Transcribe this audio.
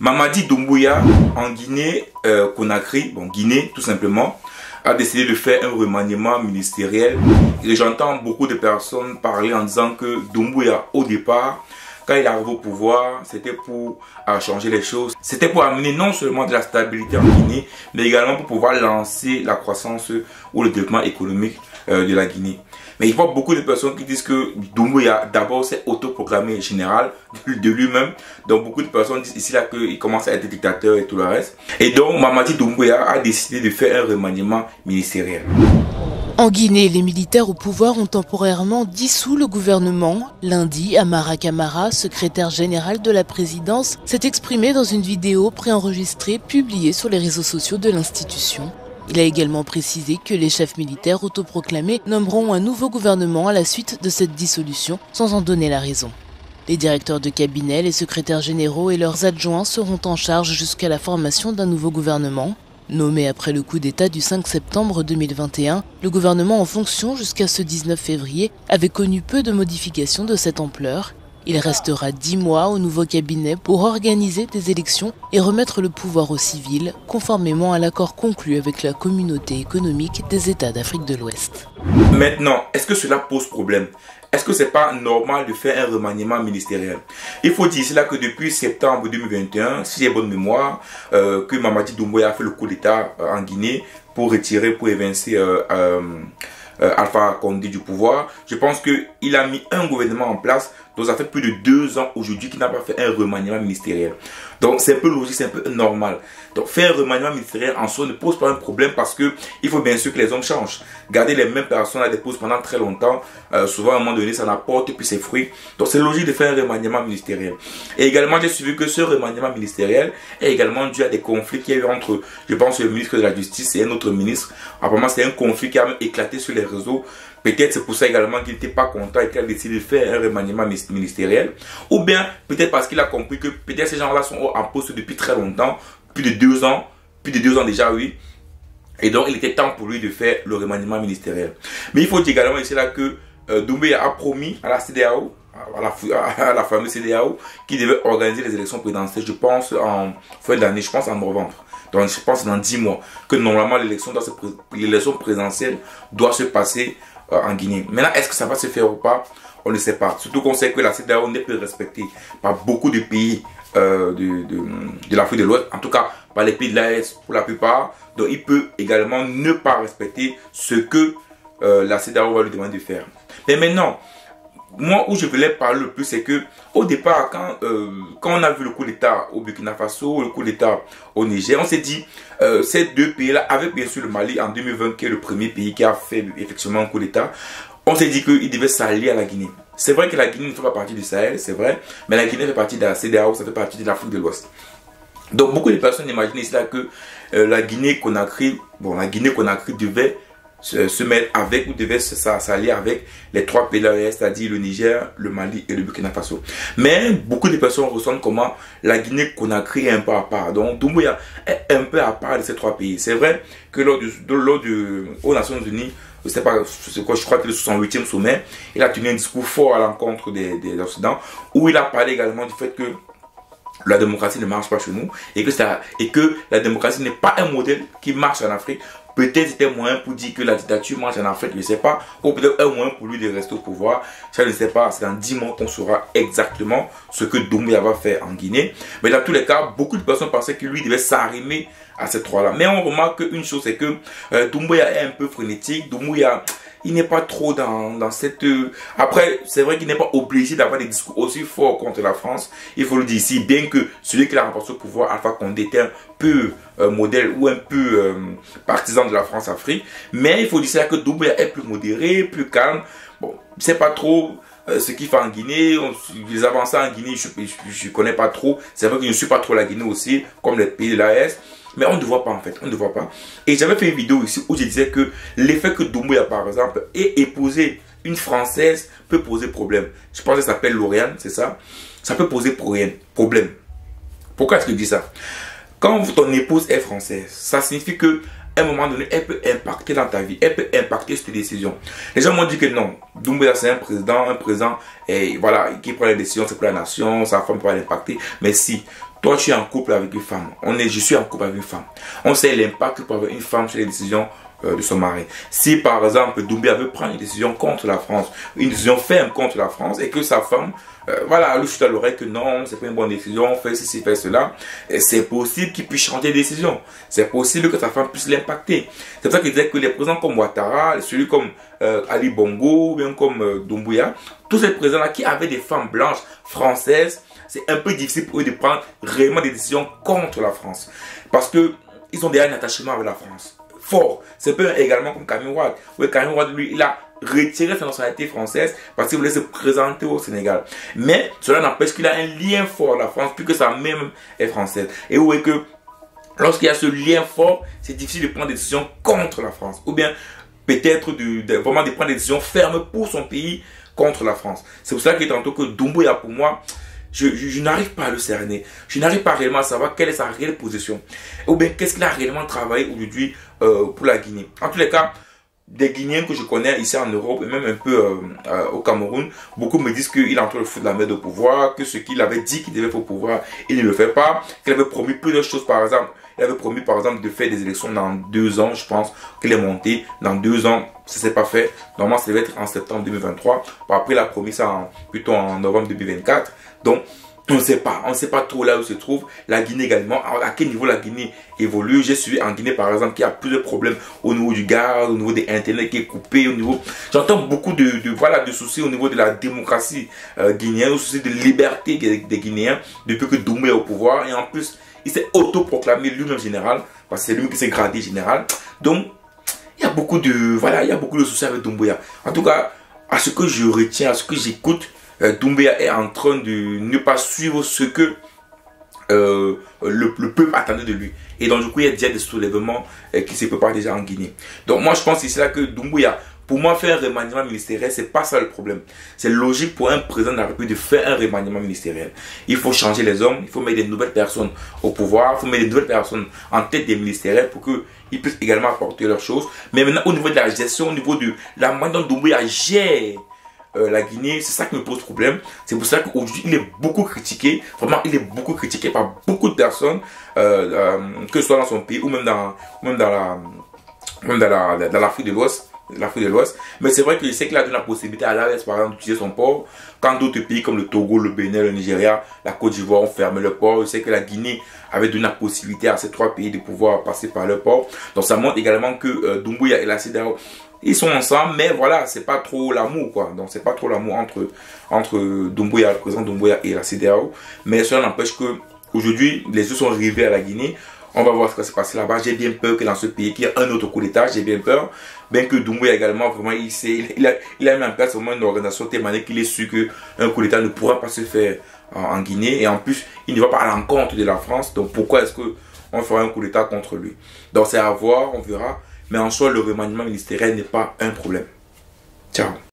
Mamadi Doumbouya en Guinée-Conakry, Guinée tout simplement, a décidé de faire un remaniement ministériel. Et j'entends beaucoup de personnes parler en disant que Doumbouya, au départ, quand il arrive au pouvoir, c'était pour changer les choses. C'était pour amener non seulement de la stabilité en Guinée, mais également pour pouvoir lancer la croissance ou le développement économique de la Guinée. Mais il y a beaucoup de personnes qui disent que Doumbouya, d'abord, s'est autoproclamé général de lui-même. Donc, beaucoup de personnes disent ici là qu'il commence à être dictateur et tout le reste. Et donc, Mamadi Doumbouya a décidé de faire un remaniement ministériel. En Guinée, les militaires au pouvoir ont temporairement dissous le gouvernement. Lundi, Amara Camara, secrétaire général de la présidence, s'est exprimé dans une vidéo préenregistrée publiée sur les réseaux sociaux de l'institution. Il a également précisé que les chefs militaires autoproclamés nommeront un nouveau gouvernement à la suite de cette dissolution, sans en donner la raison. Les directeurs de cabinet, les secrétaires généraux et leurs adjoints seront en charge jusqu'à la formation d'un nouveau gouvernement. Nommé après le coup d'État du 5 septembre 2021, le gouvernement en fonction jusqu'à ce 19 février avait connu peu de modifications de cette ampleur. Il restera 10 mois au nouveau cabinet pour organiser des élections et remettre le pouvoir aux civils, conformément à l'accord conclu avec la communauté économique des États d'Afrique de l'Ouest. Maintenant, est-ce que cela pose problème? Est-ce que c'est pas normal de faire un remaniement ministériel? Il faut dire cela que depuis septembre 2021, si j'ai bonne mémoire, que Mamadi Doumbouya a fait le coup d'État en Guinée pour évincer Alpha Condé du pouvoir. Je pense qu'il a mis un gouvernement en place. Donc ça fait plus de 2 ans aujourd'hui qu'il n'a pas fait un remaniement ministériel. Donc c'est un peu logique, c'est un peu normal. Donc faire un remaniement ministériel en soi ne pose pas un problème parce que il faut bien sûr que les hommes changent. Garder les mêmes personnes à des postes pendant très longtemps, souvent à un moment donné ça n'apporte plus ses fruits. Donc c'est logique de faire un remaniement ministériel. Et également j'ai suivi que ce remaniement ministériel est également dû à des conflits qu'il y a eu entre, je pense, le ministre de la Justice et un autre ministre. Apparemment c'est un conflit qui a même éclaté sur les réseaux. Peut-être c'est pour ça également qu'il n'était pas content et qu'il a décidé de faire un remaniement ministériel. Ou bien peut-être parce qu'il a compris que peut-être ces gens-là sont en poste depuis très longtemps, plus de 2 ans déjà, oui. Et donc il était temps pour lui de faire le remaniement ministériel. Mais il faut dire également ici là que Doumbouya a promis à la CEDEAO, à la fameuse CEDEAO, qui devait organiser les élections présidentielles, je pense en fin d'année, je pense en novembre. Donc je pense dans 10 mois, que normalement l'élection présidentielle doit se passer en Guinée. Maintenant, est-ce que ça va se faire ou pas? On ne sait pas. Surtout qu'on sait que la CEDEAO n'est plus respectée par beaucoup de pays de l'Afrique de l'Ouest, en tout cas par les pays de l'AES pour la plupart. Donc il peut également ne pas respecter ce que la CEDEAO va lui demander de faire. Mais maintenant, moi où je voulais parler le plus, c'est que au départ, quand on a vu le coup d'État au Burkina Faso, le coup d'État au Niger, on s'est dit ces deux pays-là, avec bien sûr le Mali en 2020, qui est le premier pays qui a fait effectivement un coup d'État, on s'est dit qu'ils devaient s'allier à la Guinée. C'est vrai que la Guinée ne fait pas partie du Sahel, c'est vrai, mais la Guinée fait partie de la CEDEAO, ça fait partie de l'Afrique de l'Ouest. Donc beaucoup de personnes imaginent ici là que la Guinée-Conakry devait se mettre avec ou devait s'allier avec les 3 pays de l'AES, c'est-à-dire le Niger, le Mali et le Burkina Faso. Mais beaucoup de personnes ressentent comment la Guinée-Conakry est un peu à part. Donc Doumbouya est un peu à part de ces 3 pays. C'est vrai que aux Nations Unies, je sais pas, je crois que le 68e sommet, il a tenu un discours fort à l'encontre des Occidentaux, où il a parlé également du fait que la démocratie ne marche pas chez nous et que la démocratie n'est pas un modèle qui marche en Afrique. Peut-être c'était un moyen pour dire que la dictature marche en Afrique, je ne sais pas. Ou peut-être un moyen pour lui de rester au pouvoir. Ça, je ne sais pas. C'est dans 10 mois qu'on saura exactement ce que Doumbouya va faire en Guinée. Mais dans tous les cas, beaucoup de personnes pensaient que lui devait s'arrimer à ces 3-là. Mais on remarque une chose, c'est que Doumbouya est un peu frénétique. Doumbouya, il n'est pas trop dans cette... Après, c'est vrai qu'il n'est pas obligé d'avoir des discours aussi forts contre la France. Il faut le dire ici, bien que celui qui l'a remporté au pouvoir, Alpha Condé, était un peu modèle ou un peu partisan de la France-Afrique. Mais il faut dire ça que Doumbouya est plus modéré, plus calme. Bon, c'est pas trop ce qu'il fait en Guinée. Les avancées en Guinée, je connais pas trop. C'est vrai que je ne suis pas trop la Guinée aussi, comme les pays de l'AES. Mais on ne voit pas en fait, on ne voit pas. Et j'avais fait une vidéo ici où je disais que l'effet que Doumbouya par exemple ait épousé une Française peut poser problème. Je pense que ça s'appelle Lauriane, c'est ça. Ça peut poser problème. Pourquoi est-ce que je dis ça? Quand ton épouse est française, ça signifie que à un moment donné, elle peut impacter dans ta vie, elle peut impacter sur tes décisions. Les gens m'ont dit que non, Doumbouya c'est un président et voilà, qui prend les décisions, c'est pour la nation, sa femme peut l'impacter. Mais si toi tu es en couple avec une femme, je suis en couple avec une femme. On sait l'impact que peut avoir une femme sur les décisions de son mari. Si par exemple Doumbouya veut prendre une décision contre la France, une décision ferme contre la France, et que sa femme, voilà, lui chute à l'oreille que non, c'est pas une bonne décision, fait ceci, fait cela, c'est possible qu'il puisse changer de décision. C'est possible que sa femme puisse l'impacter. C'est pour ça qu'il disait que les présidents comme Ouattara, celui comme Ali Bongo, bien comme Doumbouya, tous ces présidents-là qui avaient des femmes blanches françaises, c'est un peu difficile pour eux de prendre réellement des décisions contre la France. Parce que ils ont déjà un attachement avec la France. Fort. C'est un peu également comme Karim Wade. Oui, Karim Wade, lui, il a retiré sa nationalité française parce qu'il voulait se présenter au Sénégal. Mais cela n'empêche qu'il a un lien fort à la France, puisque sa mère même est française. Et vous voyez que lorsqu'il y a ce lien fort, c'est difficile de prendre des décisions contre la France. Ou bien peut-être vraiment de prendre des décisions fermes pour son pays contre la France. C'est pour cela que tantôt que Doumbouya, pour moi, je n'arrive pas à le cerner. Je n'arrive pas réellement à savoir quelle est sa réelle position. Ou bien qu'est-ce qu'il a réellement travaillé aujourd'hui pour la Guinée. En tous les cas, des Guinéens que je connais ici en Europe et même un peu au Cameroun, beaucoup me disent qu'il est en train de foutre la main de pouvoir, que ce qu'il avait dit qu'il devait faire au pouvoir, il ne le fait pas, qu'il avait promis plusieurs choses, par exemple. Il avait promis par exemple de faire des élections dans 2 ans, je pense, qu'il est monté dans 2 ans, ça s'est pas fait. Normalement, ça devait être en septembre 2023. Après, il a promis ça plutôt en novembre 2024. Donc, on ne sait pas trop là où se trouve la Guinée également, à quel niveau la Guinée évolue. J'ai suivi en Guinée par exemple qu'il y a plusieurs problèmes au niveau du gaz, au niveau de Internet qui est coupé, au niveau... J'entends beaucoup de soucis au niveau de la démocratie guinéenne, au souci de liberté des Guinéens depuis que Doumbouya est au pouvoir. Et en plus, il s'est autoproclamé lui-même général, parce que c'est lui qui s'est gradé général. Donc, il y a beaucoup de soucis avec Doumbouya. En tout cas, à ce que je retiens, à ce que j'écoute, Doumbouya est en train de ne pas suivre ce que le peuple attendait de lui. Et donc du coup, il y a déjà des soulèvements qui se préparent déjà en Guinée. Donc moi, je pense que c'est là que Doumbouya, pour moi, faire un remaniement ministériel, c'est pas ça le problème. C'est logique pour un président de la République de faire un remaniement ministériel. Il faut changer les hommes, il faut mettre des nouvelles personnes au pouvoir, il faut mettre des nouvelles personnes en tête des ministériels pour qu'ils puissent également apporter leurs choses. Mais maintenant, au niveau de la gestion, au niveau de la manière dont Doumbouya gère la Guinée, c'est ça qui me pose problème. C'est pour ça qu'aujourd'hui il est beaucoup critiqué. Vraiment, il est beaucoup critiqué par beaucoup de personnes, que ce soit dans son pays ou même dans l'Afrique de l'Ouest. Mais c'est vrai que je sais qu'il a donné la possibilité à l'AES par exemple d'utiliser son port. Quand d'autres pays comme le Togo, le Bénin, le Nigeria, la Côte d'Ivoire ont fermé le port, je sais que la Guinée avait donné la possibilité à ces 3 pays de pouvoir passer par le port. Donc ça montre également que Doumbouya et la CEDEAO, ils sont ensemble, mais voilà, c'est pas trop l'amour, quoi. Donc c'est pas trop l'amour entre Doumbouya, le président Doumbouya et la CEDEAO. Mais cela n'empêche que aujourd'hui les yeux sont rivés à la Guinée. On va voir ce qui va se passer là-bas. J'ai bien peur que dans ce pays, qu'il y ait un autre coup d'État. J'ai bien peur. Bien que Doumbouya également, vraiment, il a mis en place vraiment une organisation tellement qu'il est sûr qu'un coup d'État ne pourra pas se faire en Guinée. Et en plus, il ne va pas à l'encontre de la France. Donc pourquoi est-ce qu'on fera un coup d'État contre lui? Donc c'est à voir, on verra. Mais en soi, le remaniement ministériel n'est pas un problème. Ciao.